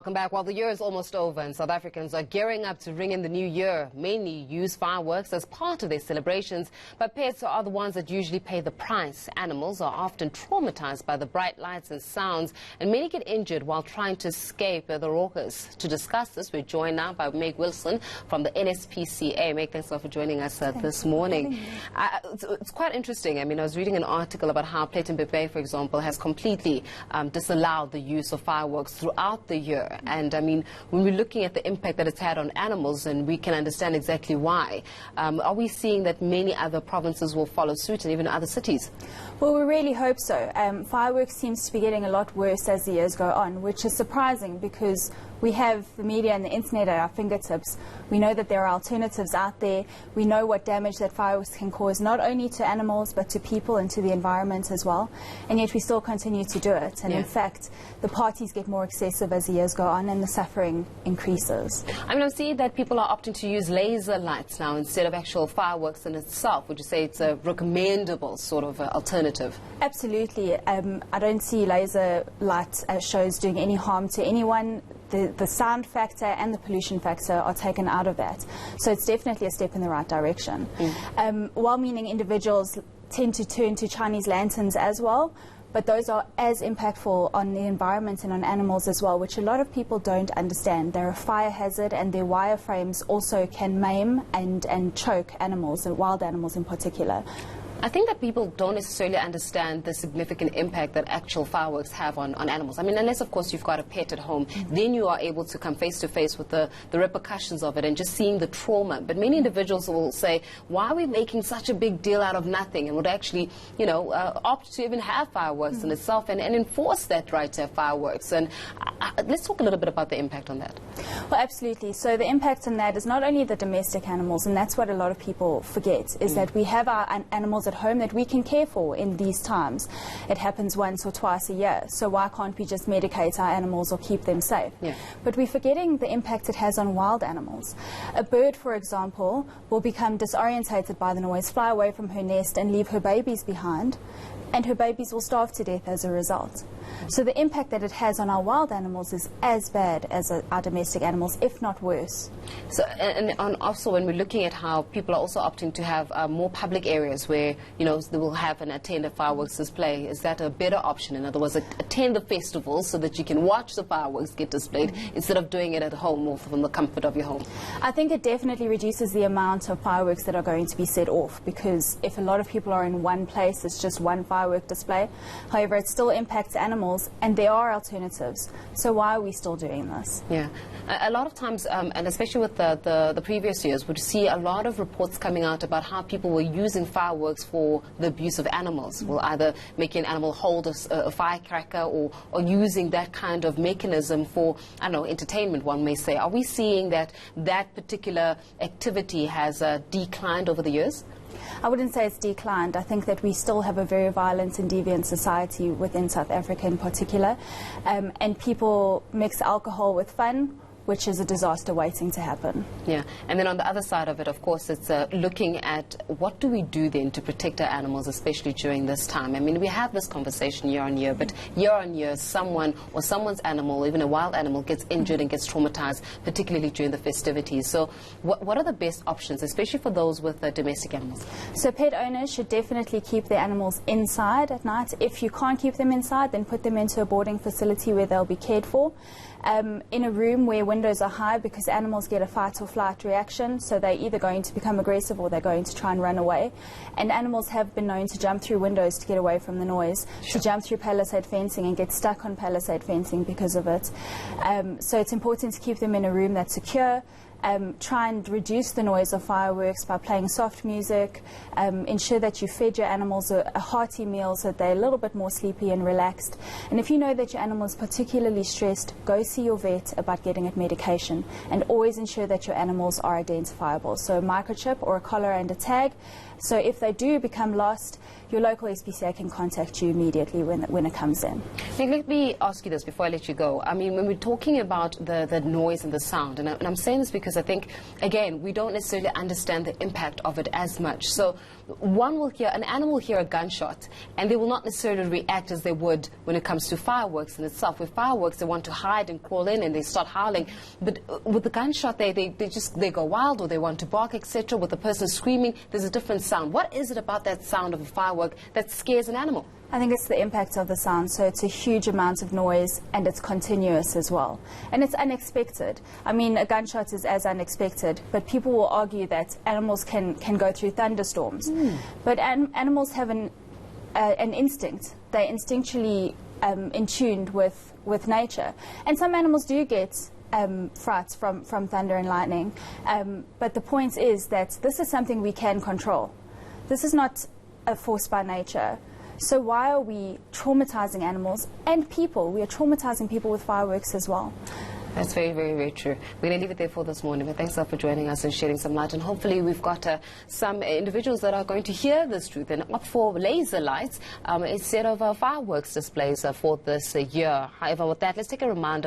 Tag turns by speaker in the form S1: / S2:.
S1: Welcome back. Well, the year is almost over and South Africans are gearing up to ring in the new year. Many use fireworks as part of their celebrations, but pets are the ones that usually pay the price. Animals are often traumatized by the bright lights and sounds, and many get injured while trying to escape the raucous. To discuss this, we're joined now by Meg Wilson from the NSPCA. Meg, thanks a lot for joining us this morning. It's quite interesting. I mean, I was reading an article about how Platenburg Bay, for example, has completely disallowed the use of fireworks throughout the year. And I mean, when we're looking at the impact that it's had on animals, and we can understand exactly why, are we seeing that many other provinces will follow suit and even other cities?
S2: Well, we really hope so. Fireworks seems to be getting a lot worse as the years go on, which is surprising because we have the media and the internet at our fingertips. We know that there are alternatives out there. We know what damage that fireworks can cause, not only to animals, but to people and to the environment as well. And yet we still continue to do it. And in fact, the parties get more excessive as the years go on and the suffering increases. I
S1: mean, I'm seeing that people are opting to use laser lights now instead of actual fireworks in itself. Would you say it's a recommendable sort of alternative?
S2: Absolutely. I don't see laser light shows doing any harm to anyone. The sound factor and the pollution factor are taken out of that. So it's definitely a step in the right direction. Well-meaning individuals tend to turn to Chinese lanterns as well, but those are as impactful on the environment and on animals as well, which a lot of people don't understand. They're a fire hazard, and their wire frames also can maim and choke animals, and wild animals in particular.
S1: I think that people don't necessarily understand the significant impact that actual fireworks have on animals. I mean, unless, of course, you've got a pet at home, then you are able to come face to face with the repercussions of it and just seeing the trauma. But many individuals will say, why are we making such a big deal out of nothing, and would actually, you know, opt to even have fireworks in itself and enforce that right to have fireworks. And let's talk a little bit about the impact on that.
S2: Well, absolutely. So the impact on that is not only the domestic animals, and that's what a lot of people forget, is that we have our animals at home that we can care for in these times. It happens once or twice a year, so why can't we just medicate our animals or keep them safe? But we're forgetting the impact it has on wild animals. A bird, for example, will become disorientated by the noise, fly away from her nest and leave her babies behind, and her babies will starve to death as a result. So the impact that it has on our wild animals is as bad as our domestic animals, if not worse.
S1: So, and also when we're looking at how people are also opting to have more public areas where, you know, they will have and attend a fireworks display, is that a better option? In other words, attend the festival so that you can watch the fireworks get displayed instead of doing it at home or from the comfort of your home?
S2: I think it definitely reduces the amount of fireworks that are going to be set off, because if a lot of people are in one place, it's just one firework display. However, it still impacts animals, and there are alternatives. So why are we still doing this?
S1: Yeah. A lot of times, and especially with the previous years, we'd see a lot of reports coming out about how people were using fireworks for the abuse of animals. Well, either making an animal hold a firecracker or using that kind of mechanism for, I don't know, entertainment, one may say. Are we seeing that that particular activity has declined over the years?
S2: I wouldn't say it's declined. I think that we still have a very violent and deviant society within South Africa in particular, and people mix alcohol with fun, which is a disaster waiting to happen.
S1: Yeah, and then on the other side of it, of course, it's looking at what do we do then to protect our animals, especially during this time. I mean, we have this conversation year on year, but year on year, someone or someone's animal, even a wild animal, gets injured and gets traumatized, particularly during the festivities. So what are the best options, especially for those with domestic animals?
S2: So pet owners should definitely keep their animals inside at night. If you can't keep them inside, then put them into a boarding facility where they'll be cared for. In a room where windows are high, because animals get a fight or flight reaction, so they're either going to become aggressive or they're going to try and run away. And animals have been known to jump through windows to get away from the noise, to jump through palisade fencing and get stuck on palisade fencing because of it. So it's important to keep them in a room that's secure. Try and reduce the noise of fireworks by playing soft music. Ensure that you fed your animals a hearty meal so that they're a little bit more sleepy and relaxed. And if you know that your animal is particularly stressed, go see your vet about getting it medication. And always ensure that your animals are identifiable. So a microchip or a collar and a tag So if they do become lost, your local SPCA can contact you immediately when it comes in.
S1: Nick, let me ask you this before I let you go. I mean, when we're talking about the noise and the sound, and I'm saying this because I think, again, we don't necessarily understand the impact of it as much. So an animal will hear a gunshot, and they will not necessarily react as they would when it comes to fireworks in itself. With fireworks, they want to hide and crawl in, and they start howling. But with the gunshot, they go wild, or they want to bark, etc. With the person screaming, there's a different sound. What is it about that sound of a firework that scares an animal?
S2: I think it's the impact of the sound. So it's a huge amount of noise, and it's continuous as well. And it's unexpected. I mean, a gunshot is as unexpected, but people will argue that animals can go through thunderstorms. But animals have an instinct. They're instinctually in tune with nature. And some animals do get frights from thunder and lightning. But the point is that this is something we can control. This is not a force by nature. So why are we traumatizing animals and people? We are traumatizing people with fireworks as well.
S1: That's very, very, very true. We're going to leave it there for this morning, but thanks a lot for joining us and shedding some light. And hopefully we've got some individuals that are going to hear this truth and opt for laser lights instead of fireworks displays for this year. However, with that, let's take a reminder.